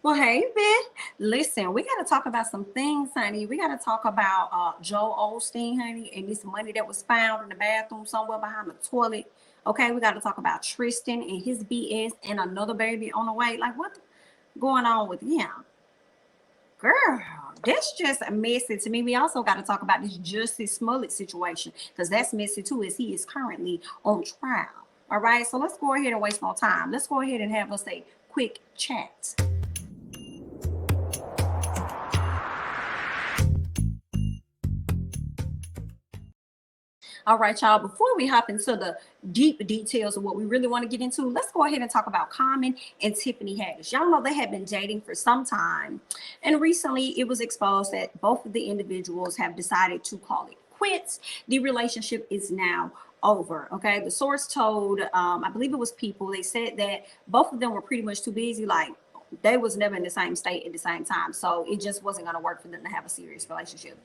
Well, hey, Vic. Listen, we got to talk about some things, honey. We got to talk about Joel Osteen, honey, and this money that was found in the bathroom somewhere behind the toilet. Okay, we got to talk about Tristan and his BS and another baby on the way. Like, what's going on with him? Girl, that's just messy to me. We also got to talk about this Jussie Smollett situation because that's messy too, as he is currently on trial. All right, so let's go ahead and waste no time. Let's go ahead and have us a quick chat. All right, y'all, before we hop into the deep details of what we really want to get into, let's go ahead and talk about Common and Tiffany Haddish. Y'all know they have been dating for some time. And recently it was exposed that both of the individuals have decided to call it quits. The relationship is now over. Okay. The source told, I believe it was People, they said that both of them were pretty much too busy. Like, they was never in the same state at the same time, so it just wasn't going to work for them to have a serious relationship.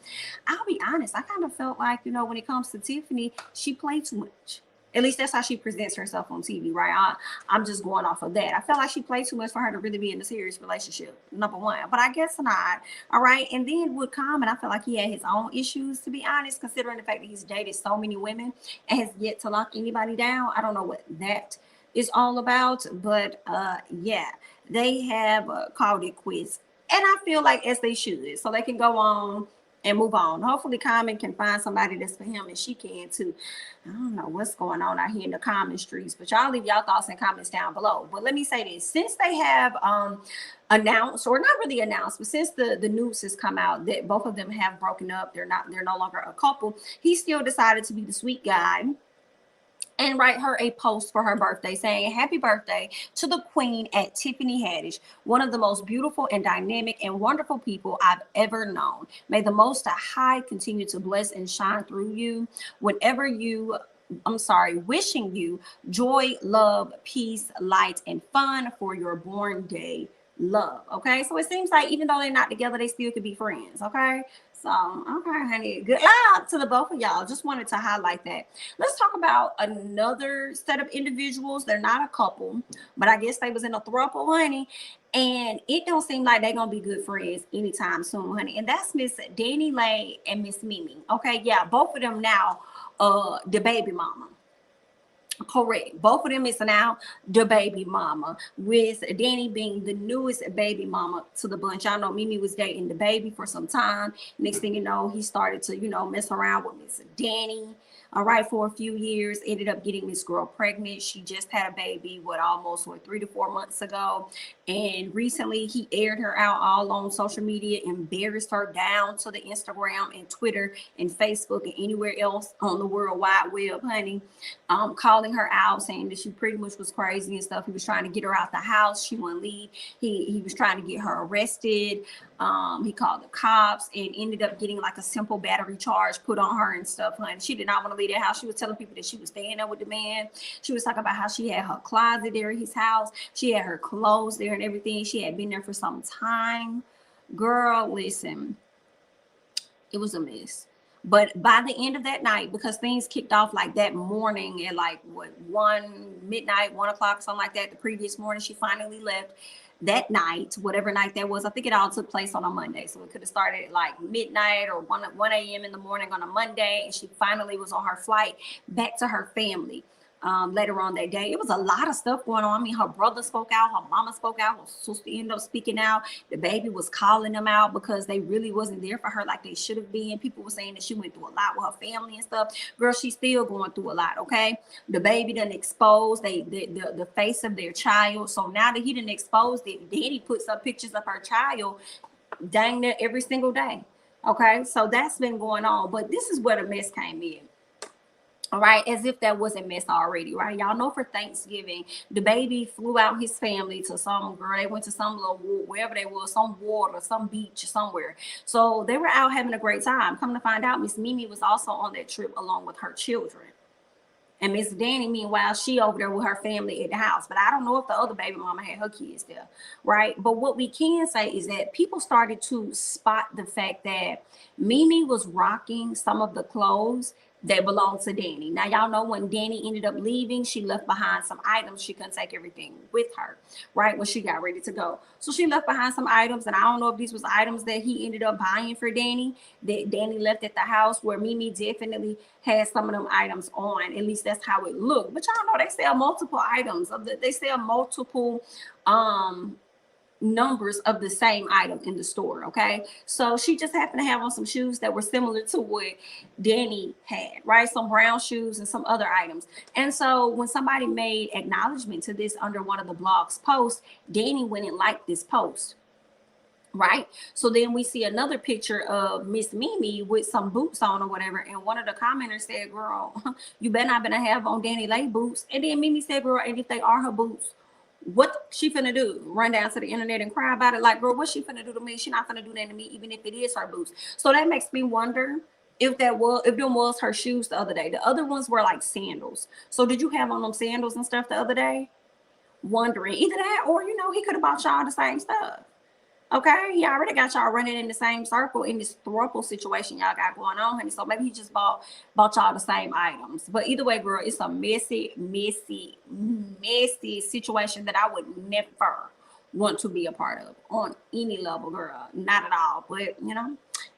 I'll be honest, I kind of felt like, when it comes to Tiffany, she played too much. At least that's how she presents herself on TV, right? I'm just going off of that. I felt like she played too much for her to really be in a serious relationship, number one. But I guess not. All right. And then with Common, I felt like he had his own issues, to be honest, considering the fact that he's dated so many women and has yet to lock anybody down. I don't know what that is all about, but yeah, they have called it quits, and I feel like as they should, so they can go on and move on. Hopefully Common can find somebody that's for him, and she can too. I don't know what's going on out here in the Common streets, but y'all leave y'all thoughts and comments down below. But let me say this, since they have announced, or not really announced, but since the news has come out that both of them have broken up, they're no longer a couple, he still decided to be the sweet guy and write her a post for her birthday saying happy birthday to the queen at Tiffany Haddish, one of the most beautiful and dynamic and wonderful people I've ever known. May the most high continue to bless and shine through you whenever you wishing you joy, love, peace, light, and fun for your born day. Love. Okay, so it seems like even though they're not together, they still could be friends. Okay, so okay, honey, good luck to the both of y'all. Just wanted to highlight that. Let's talk about another set of individuals. They're not a couple, but I guess they was in a throuple, honey, and it don't seem like they're gonna be good friends anytime soon, honey. And that's Miss Dani Leigh and Miss Mimi. Okay, yeah, both of them now, the baby mama. Correct. Both of them is now the baby mama, with Dani being the newest baby mama to the bunch. Y'all know Mimi was dating the baby for some time. Next thing you know, he started to, mess around with Miss Dani. All right, for a few years, ended up getting this girl pregnant. She just had a baby, almost 3 to 4 months ago. And recently he aired her out all on social media, embarrassed her down to the Instagram and Twitter and Facebook and anywhere else on the World Wide Web, honey. Calling her out, saying that she pretty much was crazy and stuff. He was trying to get her out the house. She wouldn't leave. He was trying to get her arrested. He called the cops and ended up getting like a simple battery charge put on her and stuff, honey. She did not want to leave that house. She was telling people that she was staying there with the man. She was talking about how she had her closet there at his house. She had her clothes there and everything. She had been there for some time. Girl, listen, it was a mess. But by the end of that night, because things kicked off like that morning at like 1 midnight, 1 o'clock, something like that, the previous morning, she finally left that night, whatever night that was. I think it all took place on a Monday. So it could have started at like midnight or 1 a.m. in the morning on a Monday. And she finally was on her flight back to her family. Later on that day, it was a lot of stuff going on. I mean, her brother spoke out, her mama spoke out, her sister ended up speaking out. The baby was calling them out because they really wasn't there for her like they should have been. People were saying that she went through a lot with her family and stuff. Girl, she's still going through a lot. Okay, the baby done exposed the face of their child. So now that he done exposed it, Daddy puts up pictures of her child dang near every single day. Okay, so that's been going on. But this is where the mess came in. All right, as if that wasn't mess already, right? Y'all know for Thanksgiving, the baby flew out his family to some girl. They went to some little wherever they were, some water, some beach, somewhere. So they were out having a great time. Come to find out, Miss Mimi was also on that trip along with her children. And Miss Dani, meanwhile, she over there with her family at the house. But I don't know if the other baby mama had her kids there, right? But what we can say is that people started to spot the fact that Mimi was rocking some of the clothes that belonged to Dani. Now, y'all know when Dani ended up leaving, she left behind some items. She couldn't take everything with her, right, when she got ready to go. So she left behind some items, and I don't know if these was items that he ended up buying for Dani, that Dani left at the house, where Mimi definitely had some of them items on. At least that's how it looked. But y'all know they sell multiple items. They sell multiple numbers of the same item in the store. Okay, so she just happened to have on some shoes that were similar to what Dani had, right? Some brown shoes and some other items. And so when somebody made acknowledgement to this under one of the blog's posts, Dani went and liked this post, right? So then we see another picture of Miss Mimi with some boots on or whatever, and one of the commenters said, girl, you better not gonna have on Dani Leigh boots. And then Mimi said, girl, and if they are her boots, what she finna do? Run down to the internet and cry about it? Like, girl, what she finna do to me? She not finna do that to me, even if it is her boots. So that makes me wonder if them was her shoes the other day. The other ones were like sandals. So did you have on them sandals and stuff the other day? Wondering either that, or he could have bought y'all the same stuff. Okay, he already got y'all running in the same circle in this throuple situation y'all got going on, honey. So maybe he just bought y'all the same items. But either way, girl, it's a messy situation that I would never want to be a part of on any level, girl. Not at all. But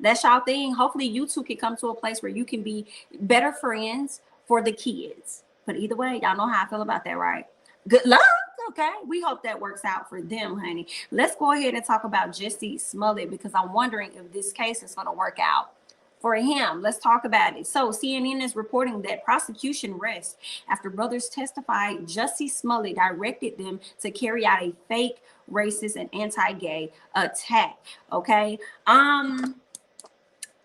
that's y'all thing. Hopefully you two can come to a place where you can be better friends for the kids. But either way, y'all know how I feel about that, right? Good luck. Okay, we hope that works out for them, honey. Let's go ahead and talk about Jussie Smollett, because I'm wondering if this case is going to work out for him. Let's talk about it. So CNN is reporting that prosecution rests after brothers testified Jussie Smollett directed them to carry out a fake racist and anti-gay attack. Okay.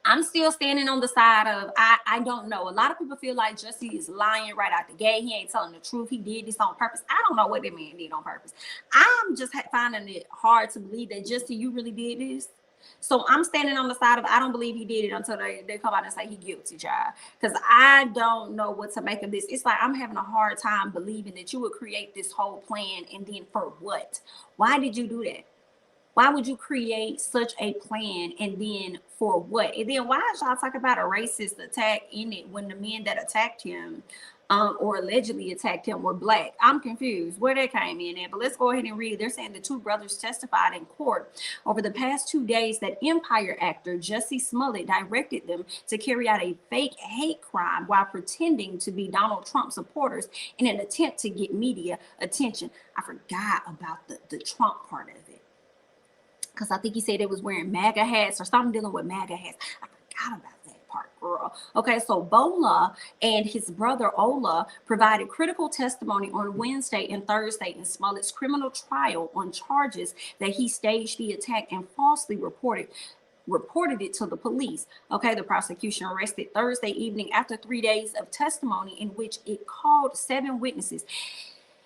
I'm still standing on the side of I don't know. A lot of people feel like Jussie is lying right out the gate. He ain't telling the truth. He did this on purpose. I don't know what that man did on purpose. I'm just finding it hard to believe that Jussie, you really did this. So I'm standing on the side of I don't believe he did it until they come out and say he guilty, child. Because I don't know what to make of this. It's like I'm having a hard time believing that you would create this whole plan, and then for what? Why did you do that? Why would you create such a plan, and then for what? And then why is y'all talking about a racist attack in it when the men that attacked him or allegedly attacked him were black? I'm confused where that came in at. But let's go ahead and read. They're saying the two brothers testified in court over the past 2 days that Empire actor Jussie Smollett directed them to carry out a fake hate crime while pretending to be Donald Trump supporters in an attempt to get media attention. I forgot about the Trump part of it, because I think he said it was wearing MAGA hats or something dealing with MAGA hats. I forgot about that part, girl. Okay, so Bola and his brother Ola provided critical testimony on Wednesday and Thursday in Smollett's criminal trial on charges that he staged the attack and falsely reported it to the police. Okay, the prosecution arrested Thursday evening after 3 days of testimony in which it called 7 witnesses.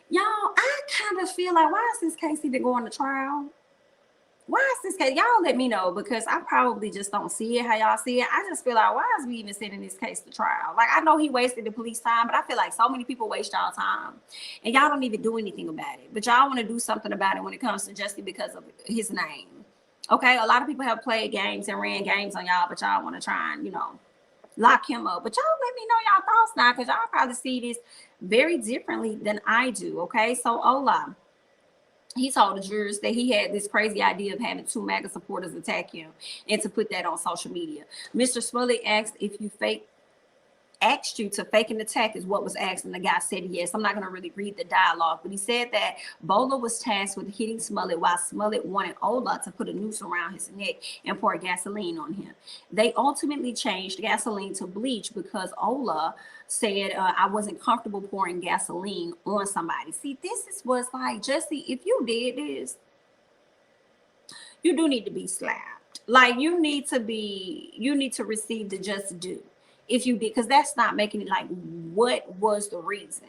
Y'all, I kind of feel like, why is this case even going to trial? Why is this case? Y'all let me know, because I probably just don't see it how y'all see it. I just feel like, why is we even sending this case to trial? Like, I know he wasted the police time, but I feel like so many people waste y'all time and y'all don't even do anything about it. But y'all want to do something about it when it comes to Jussie because of his name. Okay, a lot of people have played games and ran games on y'all, but y'all want to try and, lock him up. But y'all let me know y'all thoughts now, because y'all probably see this very differently than I do. Okay, so Ola, he told the jurors that he had this crazy idea of having 2 MAGA supporters attack him and to put that on social media. Mr. Smollett asked you to fake an attack is what was asked, and the guy said yes. I'm not going to really read the dialogue, but he said that Bola was tasked with hitting Smollett while Smollett wanted Ola to put a noose around his neck and pour gasoline on him. They ultimately changed gasoline to bleach because Ola said, I wasn't comfortable pouring gasoline on somebody. See, this is what's like, Jussie, if you did this, you do need to be slapped. Like, you need to receive the just due. If you did, because that's not making it like, what was the reason?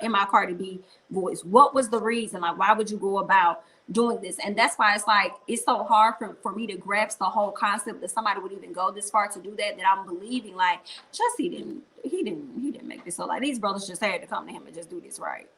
In my Cardi B voice, what was the reason? Like, why would you go about doing this? And that's why it's like, it's so hard for me to grasp the whole concept that somebody would even go this far to do that I'm believing like Jussie didn't make this. So like, these brothers just had to come to him and just do this, right?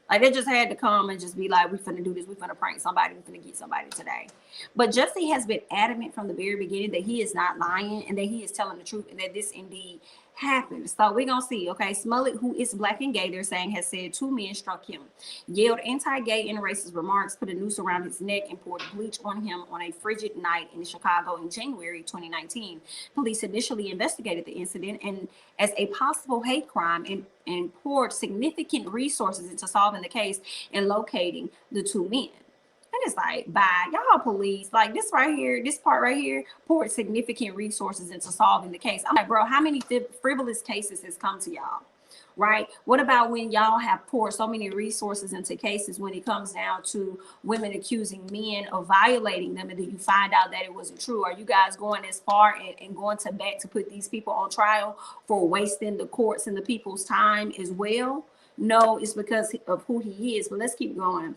Like, they just had to come and just be like, we finna do this, we finna prank somebody, we finna get somebody today. But Jussie has been adamant from the very beginning that he is not lying and that he is telling the truth and that this indeed happened. So we're gonna see. Okay, Smollett, who is black and gay, they're saying, has said 2 men struck him, yelled anti-gay and racist remarks, put a noose around his neck, and poured bleach on him on a frigid night in Chicago in January 2019. Police initially investigated the incident and as a possible hate crime and poured significant resources into solving the case and locating the 2 men. And it's like, bye, y'all police. Like this right here, this part right here, poured significant resources into solving the case. I'm like, bro, how many frivolous cases has come to y'all? Right? What about when y'all have poured so many resources into cases when it comes down to women accusing men of violating them and then you find out that it wasn't true? Are you guys going as far and going to bat to put these people on trial for wasting the courts and the people's time as well? No, it's because of who he is. But let's keep going.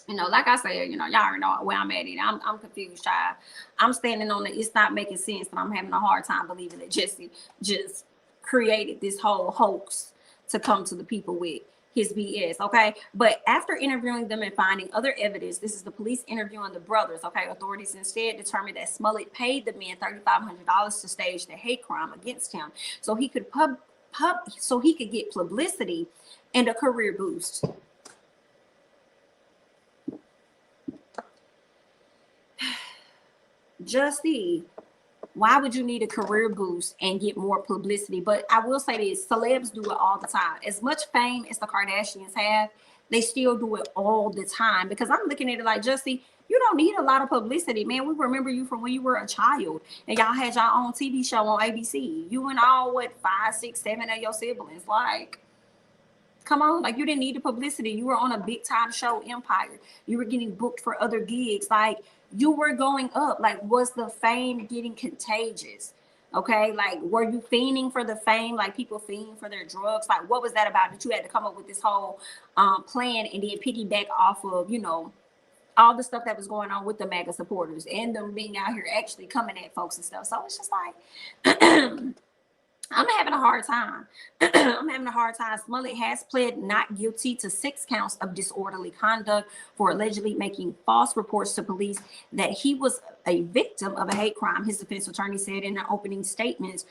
You know, like I said, you know, y'all already know where I'm at. I'm confused, child. I'm standing on it. It's not making sense, and I'm having a hard time believing that Jussie just created this whole hoax to come to the people with his BS, okay? But after interviewing them and finding other evidence, this is the police interviewing the brothers, okay? Authorities instead determined that Smollett paid the men $3,500 to stage the hate crime against him so he could get publicity and a career boost. Jussie, why would you need a career boost and get more publicity? But I will say this, celebs do it all the time. As much fame as the Kardashians have, they still do it all the time. Because I'm looking at it like, Jussie, you don't need a lot of publicity, man. We remember you from when you were a child and y'all had your own TV show on ABC. You and all, 5, 6, 7 of your siblings. Like, come on, like you didn't need the publicity. You were on a big time show, Empire. You were getting booked for other gigs. Like, you were going up. Like, was the fame getting contagious? Okay, like, were you fiending for the fame like people fiend for their drugs? Like, what was that about that you had to come up with this whole plan and then piggyback off of, you know, all the stuff that was going on with the MAGA supporters and them being out here actually coming at folks and stuff? So it's just like, I'm having a hard time. I'm having a hard time. Smollett has pled not guilty to 6 counts of disorderly conduct for allegedly making false reports to police that he was a victim of a hate crime. His defense attorney said in an opening statement,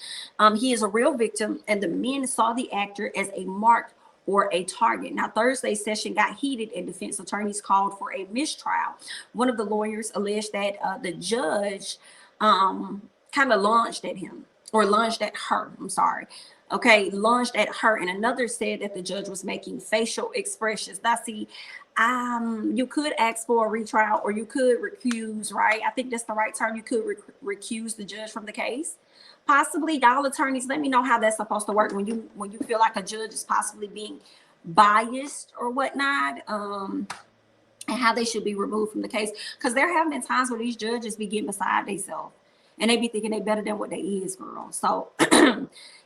he is a real victim and the men saw the actor as a mark or a target. Now, Thursday's session got heated and defense attorneys called for a mistrial. One of the lawyers alleged that the judge kind of lunged at him. Or lunged at her, I'm sorry. Okay, lunged at her. And another said that the judge was making facial expressions. Now, see, you could ask for a retrial or you could recuse, right? I think that's the right term. You could recuse the judge from the case. Possibly, y'all attorneys, let me know how that's supposed to work when you feel like a judge is possibly being biased or whatnot. And how they should be removed from the case. Because there have been times where these judges be getting beside themselves. And they be thinking they better than what they is, girl. So,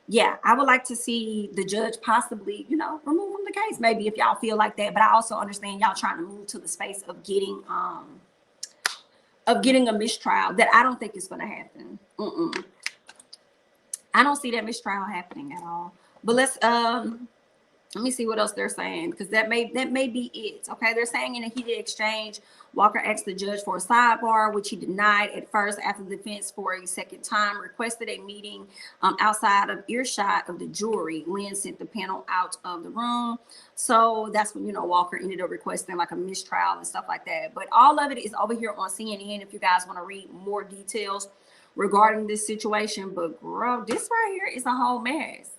yeah, I would like to see the judge possibly, you know, remove from the case, maybe if y'all feel like that. But I also understand y'all trying to move to the space of getting a mistrial that I don't think is going to happen. I don't see that mistrial happening at all. But let me see what else they're saying, because that may be it. Okay, they're saying in a heated exchange, Walker asked the judge for a sidebar, which he denied at first. After the defense for a second time requested a meeting outside of earshot of the jury, Lynn sent the panel out of the room. So that's when, you know, Walker ended up requesting like a mistrial and stuff like that. But all of it is over here on CNN if you guys want to read more details regarding this situation. But girl, this right here is a whole mess.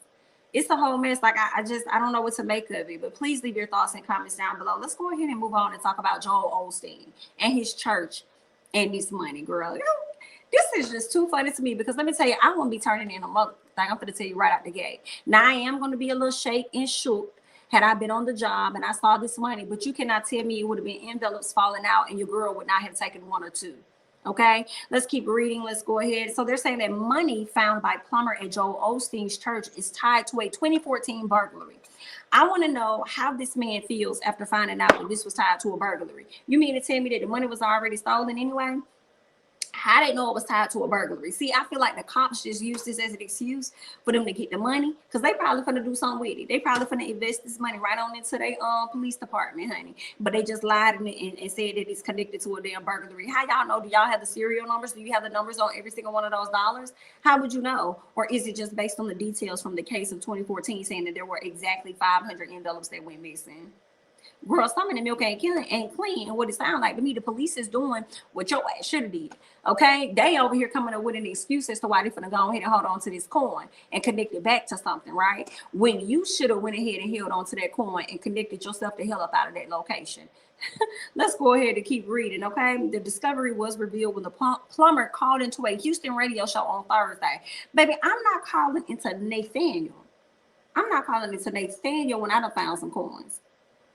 It's a whole mess. Like, I don't know what to make of it. But please leave your thoughts and comments down below. Let's go ahead and move on and talk about Joel Osteen and his church and this money, girl. You know, this is just too funny to me because let me tell you, I won't be turning in a mother thing. I'm going to tell you right out the gate. Now, I am going to be a little shake and shook had I been on the job and I saw this money. But you cannot tell me it would have been envelopes falling out and your girl would not have taken 1 or 2. Okay, let's keep reading. Let's go ahead. So they're saying that money found by plumber at Joel Osteen's church is tied to a 2014 burglary. I want to know how this man feels after finding out that this was tied to a burglary. You mean to tell me that the money was already stolen anyway? How they know it was tied to a burglary? See, I feel like the cops just used this as an excuse for them to get the money, because they probably finna do something with it. They probably finna invest this money right on into their police department, honey. But they just lied and said that it's connected to a damn burglary. How y'all know? Do y'all have the serial numbers? Do you have the numbers on every single one of those dollars? How would you know? Or is it just based on the details from the case of 2014 saying that there were exactly 500 envelopes that went missing? Girl, some of the milk ain't clean. And what it sounds like to me, the police is doing what your ass should have did. Okay, they over here coming up with an excuse as to why they finna go ahead and hold on to this coin and connect it back to something, right? When you should have went ahead and held on to that coin and connected yourself the hell up out of that location. Let's go ahead and keep reading, okay? The discovery was revealed when the plumber called into a Houston radio show on Thursday. Baby, I'm not calling into Nathaniel. I'm not calling into Nathaniel when I done found some coins.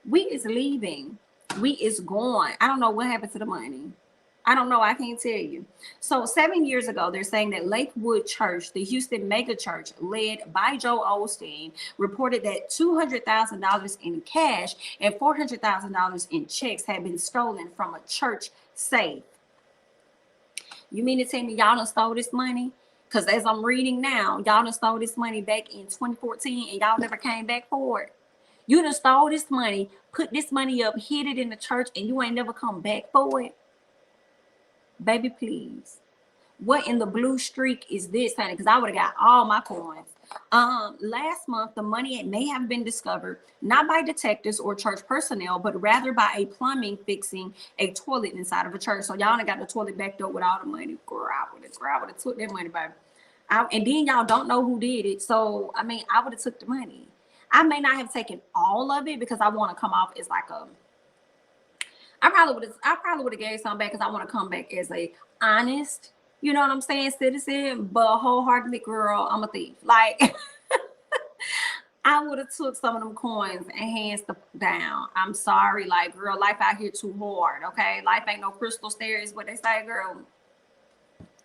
We is leaving. We is gone. I don't know what happened to the money. I don't know. I can't tell you. So 7 years ago, they're saying that Lakewood Church, the Houston mega church led by Joel Osteen, reported that $200,000 in cash and $400,000 in checks had been stolen from a church safe. You mean to tell me y'all done stole this money? Because as I'm reading now, y'all done stole this money back in 2014 and y'all never came back for it. You done stole this money, put this money up, hid it in the church, and you ain't never come back for it. Baby, please. What in the blue streak is this, honey? Because I would have got all my coins. Last month, the money may have been discovered not by detectives or church personnel, but rather by a plumbing fixing a toilet inside of a church. So y'all done got the toilet backed up with all the money. Girl, I would have took that money, baby. And then y'all don't know who did it. So, I mean, I would have took the money. I may not have taken all of it because I want to come off as like I probably would have gave some back because I want to come back as a honest, you know what I'm saying, citizen, but wholeheartedly, girl, I'm a thief. Like, I would have took some of them coins and hands down. I'm sorry, like, girl, life out here too hard, okay? Life ain't no crystal stairs, but they say, girl,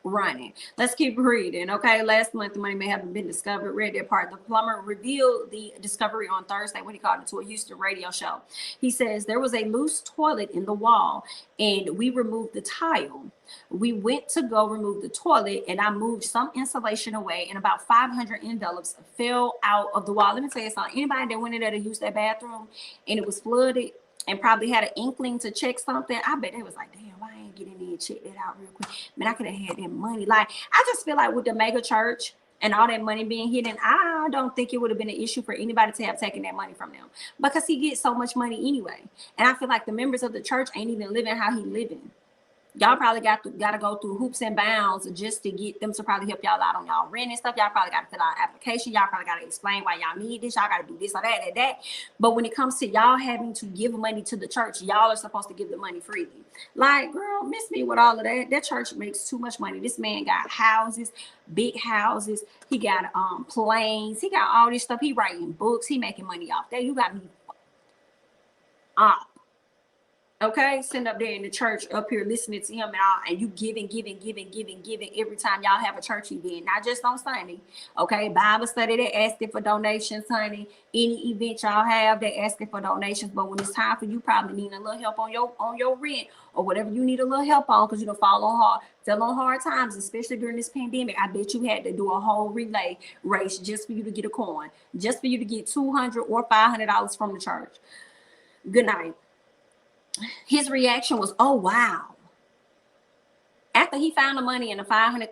running. Let's keep reading. Okay, last month the money may have been discovered. Read that part. The plumber revealed the discovery on Thursday when he called into a Houston radio show. He says there was a loose toilet in the wall and we removed the tile. We went to go remove the toilet and I moved some insulation away and about 500 envelopes fell out of the wall. Let me tell you something. Anybody that went in there to use that bathroom and it was flooded and probably had an inkling to check something, I bet they was like, damn, why I ain't get in there and check that out real quick? Man, I could have had that money. Like, I just feel like with the mega church and all that money being hidden, I don't think it would have been an issue for anybody to have taken that money from them because he gets so much money anyway. And I feel like the members of the church ain't even living how he living. Y'all probably got to go through hoops and bounds just to get them to probably help y'all out on y'all rent and stuff. Y'all probably got to fill out an application. Y'all probably got to explain why y'all need this. Y'all got to do this or that. But when it comes to y'all having to give money to the church, y'all are supposed to give the money freely. Like, girl, miss me with all of that. That church makes too much money. This man got houses, big houses. He got planes. He got all this stuff. He writing books. He making money off that. You got me up. Okay, sitting up there in the church up here listening to him and all, and you giving every time y'all have a church event, not just on Sunday. Okay, Bible study, they asking for donations, honey. Any event y'all have, they asking for donations. But when it's time for you probably need a little help on your rent or whatever you need a little help on, because you don't fell on hard times, especially during this pandemic. I bet you had to do a whole relay race just for you to get a coin, just for you to get $200 or $500 from the church. Good night. His reaction was, oh, wow. After he found the money and the 500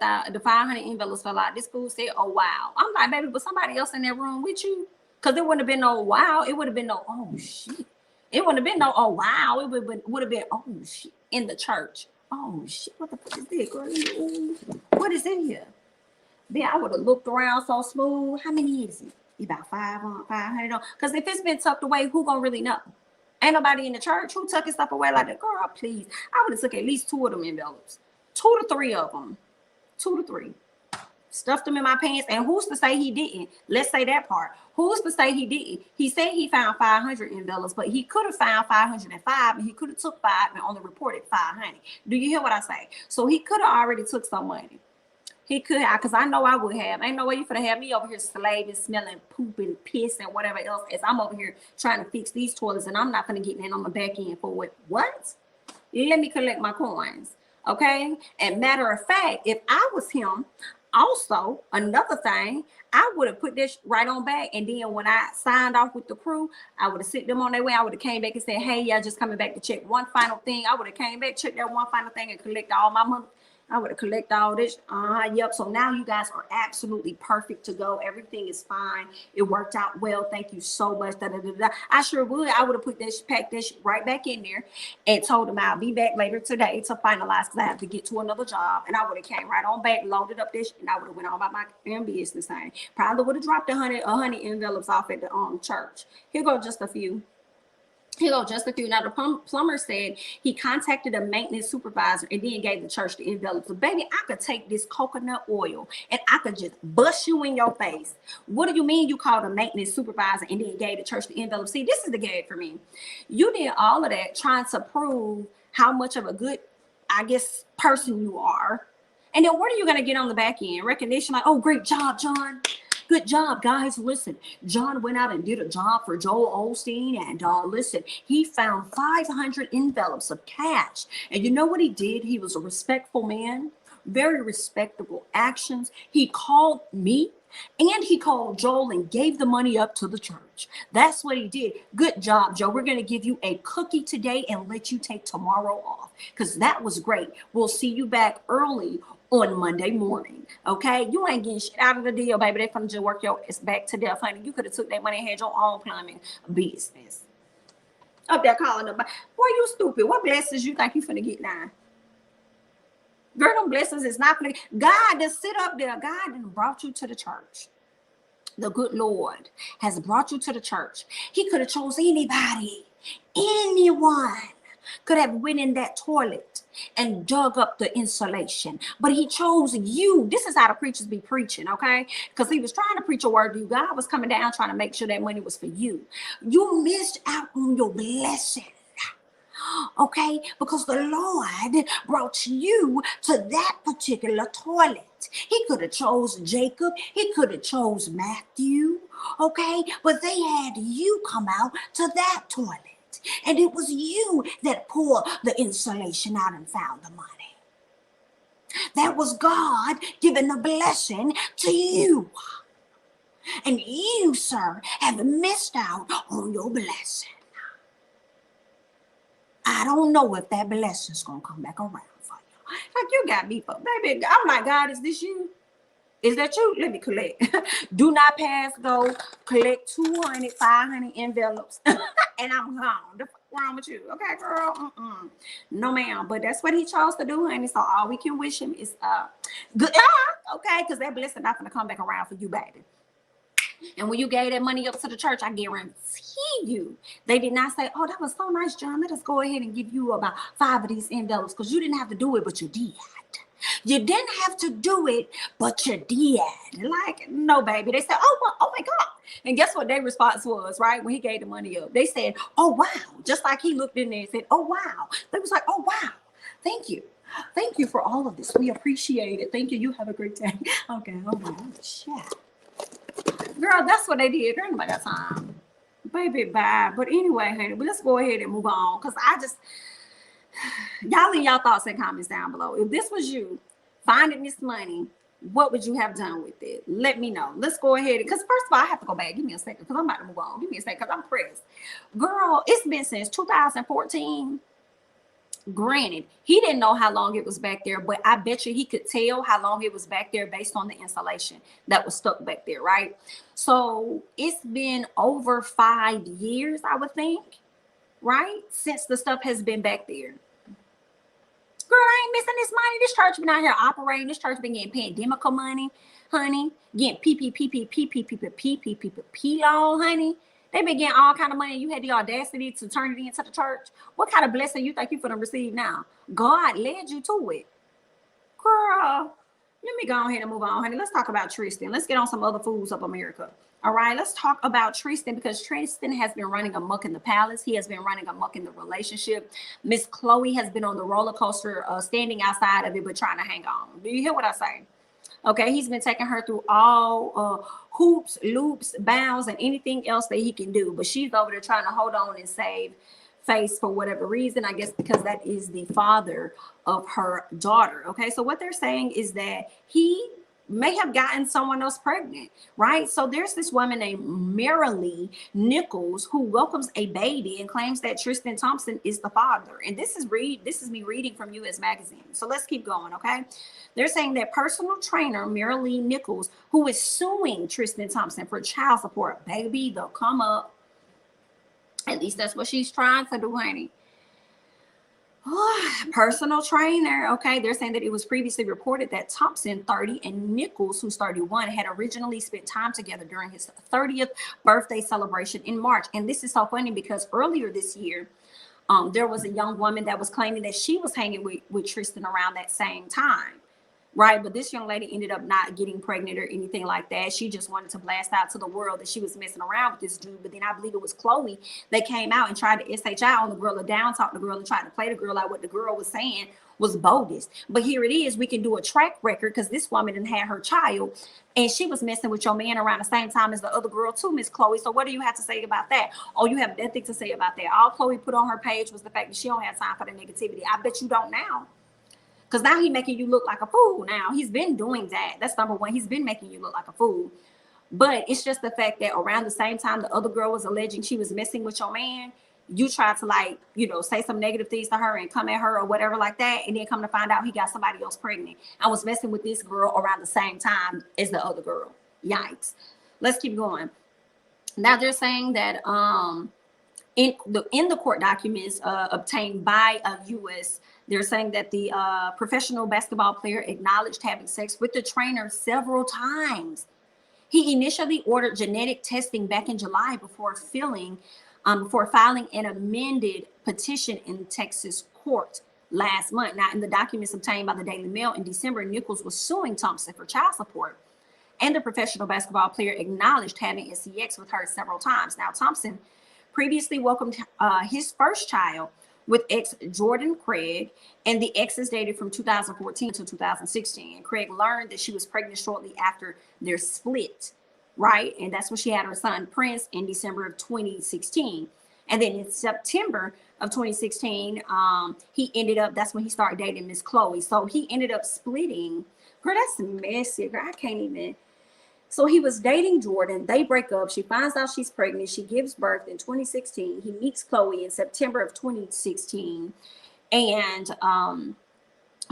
envelopes fell out, this fool said, oh, wow. I'm like, baby, was somebody else in that room with you? Because it wouldn't have been no wow. It would have been no, oh, shit. It wouldn't have been no, oh, wow. It would have been, oh, shit, in the church. Oh, shit, what the fuck is this, girl? What is in here? Then I would have looked around so smooth. How many is it? About 500. Because if it's been tucked away, who gonna really know? Ain't nobody in the church who took his stuff away like that. Girl, please. I would have took at least 2 of them envelopes. 2 to 3 of them. 2 to 3. Stuffed them in my pants. And who's to say he didn't? Let's say that part. Who's to say he didn't? He said he found 500 envelopes, but he could have found 505 and he could have took 5 and only reported 500. Do you hear what I say? So he could have already took some money. He could have, because I know I would have. Ain't no way you finna have me over here slaving, smelling poop and piss and whatever else as I'm over here trying to fix these toilets and I'm not gonna get in on the back end for what? Let me collect my coins. Okay. And matter of fact, if I was him, also another thing, I would have put this right on back. And then when I signed off with the crew, I would have sent them on their way. I would have came back and said, hey, y'all just coming back to check one final thing. I would have came back, checked that one final thing, and collect all my money. I would have collected all this. Yep. So now you guys are absolutely perfect to go. Everything is fine. It worked out well. Thank you so much. Da, da, da, da. I sure would. I would have put this, packed this right back in there and told them I'll be back later today to finalize because I have to get to another job. And I would have came right on back, loaded up this, and I would have went on about my business thing. Probably would have dropped 100 envelopes off at the church. Here go just a few. Now, the plumber said he contacted a maintenance supervisor and then gave the church the envelope. So, baby, I could take this coconut oil and I could just bust you in your face. What do you mean you called a maintenance supervisor and then gave the church the envelope? See, this is the gag for me. You did all of that trying to prove how much of a good, I guess, person you are. And then what are you going to get on the back end? Recognition like, oh, great job, John. Good job, guys. Listen, John went out and did a job for Joel Osteen. And listen, he found 500 envelopes of cash. And you know what he did? He was a respectful man, very respectable actions. He called me and he called Joel and gave the money up to the church. That's what he did. Good job, Joe. We're going to give you a cookie today and let you take tomorrow off because that was great. We'll see you back early on Monday morning. Okay, you ain't getting shit out of the deal, baby. They finna just work your ass back to death, honey. You could have took that money and had your own plumbing business. Up there calling up, boy, you stupid. What blessings you think you finna get now? Girl, them blessings is not finna. God just sit up there. God done brought you to the church. The good Lord has brought you to the church. He could have chose anybody, anyone. Could have went in that toilet and dug up the insulation, but he chose you. This is how the preachers be preaching, okay? Because he was trying to preach a word to you. God was coming down trying to make sure that money was for you. You missed out on your blessing, okay? Because the Lord brought you to that particular toilet. He could have chose Jacob. He could have chose Matthew, okay? But they had you come out to that toilet. And it was you that poured the insulation out and found the money. That was God giving the blessing to you. And you, sir, have missed out on your blessing. I don't know if that blessing's going to come back around for you. Like, you got me, baby. I'm like, God, is this you? Is that you? Let me collect. Do not pass go. Collect 200, 500 envelopes. And I'm gone. What's wrong with you? Okay, girl. No, ma'am. But that's what he chose to do, honey. So all we can wish him is good. Okay, because that blessing not going to come back around for you, baby. And when you gave that money up to the church, I guarantee you, they did not say, oh, that was so nice, John. Let us go ahead and give you about 5 of these envelopes because you didn't have to do it, but you did. You didn't have to do it, but you did. Like, no, baby. They said, oh, well, oh my God. And guess what their response was, right? When he gave the money up, they said, oh, wow. Just like he looked in there and said, oh, wow. They was like, oh, wow. Thank you. Thank you for all of this. We appreciate it. Thank you. You have a great day. Okay. Oh, my shit. Girl, that's what they did. Girl, nobody got time. Baby, bye. But anyway, honey, let's go ahead and move on. Because y'all leave y'all thoughts and comments down below. If this was you finding this money, what would you have done with it? Let me know. Let's go ahead. Because first of all, I have to go back. Give me a second because I'm about to move on. Give me a second because I'm pressed. Girl, it's been since 2014. Granted, he didn't know how long it was back there, but I bet you he could tell how long it was back there based on the insulation that was stuck back there, right? So it's been over 5 years, I would think, right? Since the stuff has been back there. Girl, I ain't missing this money. This church been out here operating. This church been getting pandemical money, honey. Getting PPP loan, honey. They been getting all kind of money. You had the audacity to turn it into the church. What kind of blessing you think you're going to receive now? God led you to it. Girl, let me go ahead and move on, honey. Let's talk about Tristan. Let's get on some other foods of America. All right, let's talk about Tristan because Tristan has been running amok in the palace. He has been running amok in the relationship. Miss Chloe has been on the roller coaster, standing outside of it, but trying to hang on. Do you hear what I say? Okay, he's been taking her through all hoops, loops, bounds, and anything else that he can do. But she's over there trying to hold on and save face for whatever reason, I guess because that is the father of her daughter. Okay, so what they're saying is that he may have gotten someone else pregnant, right? So there's this woman named Marilee Nichols who welcomes a baby and claims that Tristan Thompson is the father. And this is me reading from US Magazine. So let's keep going, okay? They're saying that personal trainer Marilee Nichols, who is suing Tristan Thompson for child support, baby, they'll come up. At least that's what she's trying to do, honey. Personal trainer. Okay, they're saying that it was previously reported that Thompson, 30, and Nichols, who's 31, had originally spent time together during his 30th birthday celebration in March. And this is so funny because earlier this year, there was a young woman that was claiming that she was hanging with Tristan around that same time. Right. But this young lady ended up not getting pregnant or anything like that. She just wanted to blast out to the world that she was messing around with this dude. But then I believe it was Chloe that came out and tried to SHI on the girl or down talk the girl and tried to play the girl out. What the girl was saying was bogus. But here it is. We can do a track record because this woman didn't have her child and she was messing with your man around the same time as the other girl too, Miss Chloe. So what do you have to say about that? Oh, you have nothing to say about that. All Chloe put on her page was the fact that she don't have time for the negativity. I bet you don't now. Because now he's making you look like a fool. Now he's been doing that. That's number one. He's been making you look like a fool. But it's just the fact that around the same time the other girl was alleging she was messing with your man, you tried to like, you know, say some negative things to her and come at her or whatever like that. And then come to find out he got somebody else pregnant. I was messing with this girl around the same time as the other girl. Yikes. Let's keep going. Now they're saying that in the court documents obtained by U.S., they're saying that the professional basketball player acknowledged having sex with the trainer several times. He initially ordered genetic testing back in July before filing an amended petition in Texas court last month. Now, in the documents obtained by the Daily Mail in December, Nichols was suing Thompson for child support. And the professional basketball player acknowledged having sex with her several times. Now, Thompson previously welcomed his first child with ex Jordan Craig, and the exes dated from 2014 to 2016. And Craig learned that she was pregnant shortly after their split, right? And that's when she had her son Prince in December of 2016. And then in September of 2016, that's when he started dating Miss Chloe. So he ended up splitting. Girl, that's messy. Girl, I can't even. So he was dating Jordan. They break up. She finds out she's pregnant. She gives birth in 2016. He meets Chloe in September of 2016. And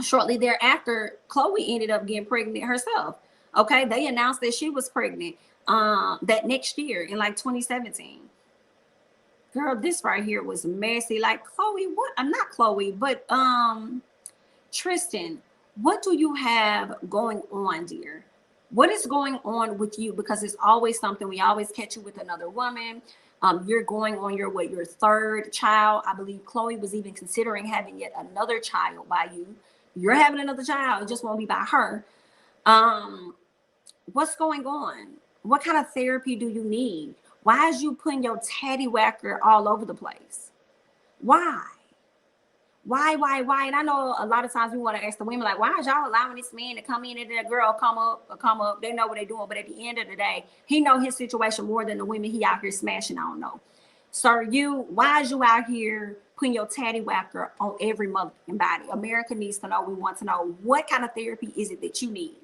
shortly thereafter, Chloe ended up getting pregnant herself. Okay, they announced that she was pregnant that next year in like 2017. Girl, this right here was messy. Like, Chloe, what? I'm not Chloe, but Tristan, what do you have going on, dear? What is going on with you? Because it's always something. We always catch you with another woman. You're going on your third child. I believe Chloe was even considering having yet another child by you. You're having another child. It just won't be by her. What's going on? What kind of therapy do you need? Why is you putting your teddy whacker all over the place? Why? And I know a lot of times we want to ask the women, like, why is y'all allowing this man to come in and that girl come up? They know what they're doing. But at the end of the day, he know his situation more than the women he out here smashing. I don't know. Sir, why is you out here putting your teddy whacker on every motherfucking body? America needs to know. We want to know, what kind of therapy is it that you need?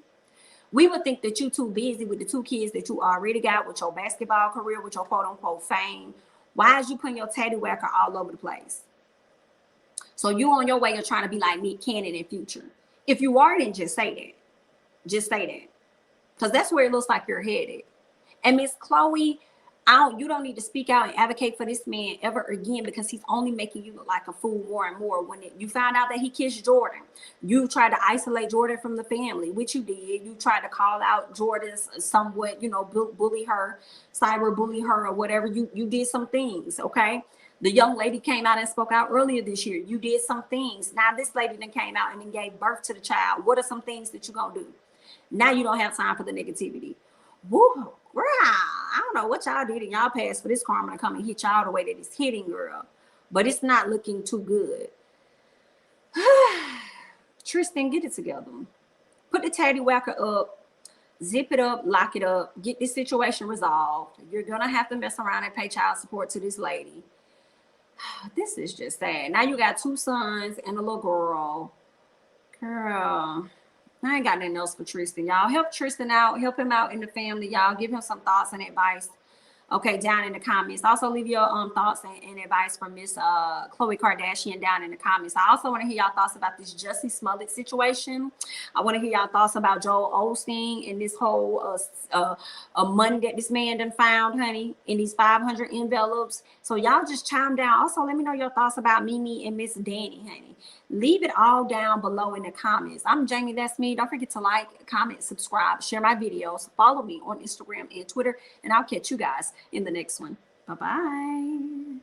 We would think that you're too busy with the 2 kids that you already got, with your basketball career, with your quote unquote fame. Why is you putting your teddy whacker all over the place? So you on your way of trying to be like Nick Cannon in Future. If you are, then just say that. Just say that. Because that's where it looks like you're headed. And Miss Chloe, you don't need to speak out and advocate for this man ever again, because he's only making you look like a fool more and more. When you found out that he kissed Jordan, you tried to isolate Jordan from the family, which you did. You tried to call out Jordan's somewhat, bully her, cyber bully her or whatever. You did some things, okay? The young lady came out and spoke out earlier this year. You did some things. Now this lady then came out and then gave birth to the child. What are some things that you're going to do? Now you don't have time for the negativity. Woo, girl, I don't know what y'all did in y'all past for this karma to come and hit y'all the way that it's hitting, girl. But it's not looking too good. Tristan, get it together. Put the teddy whacker up. Zip it up, lock it up. Get this situation resolved. You're going to have to mess around and pay child support to this lady. This is just sad. Now you got 2 sons and a little girl. Girl, I ain't got nothing else for Tristan. Y'all help Tristan out. Help him out in the family. Y'all give him some thoughts and advice. Okay, down in the comments. Also, leave your thoughts and advice from Miss Khloe Kardashian down in the comments. I also want to hear y'all thoughts about this Jussie Smollett situation. I want to hear y'all thoughts about Joel Osteen and this whole money that this man done found, honey, in these 500 envelopes. So y'all just chime down. Also, let me know your thoughts about Mimi and Miss Dani, honey. Leave it all down below in the comments. I'm Jamie, that's me. Don't forget to like, comment, subscribe, share my videos, follow me on Instagram and Twitter, and I'll catch you guys in the next one. Bye-bye.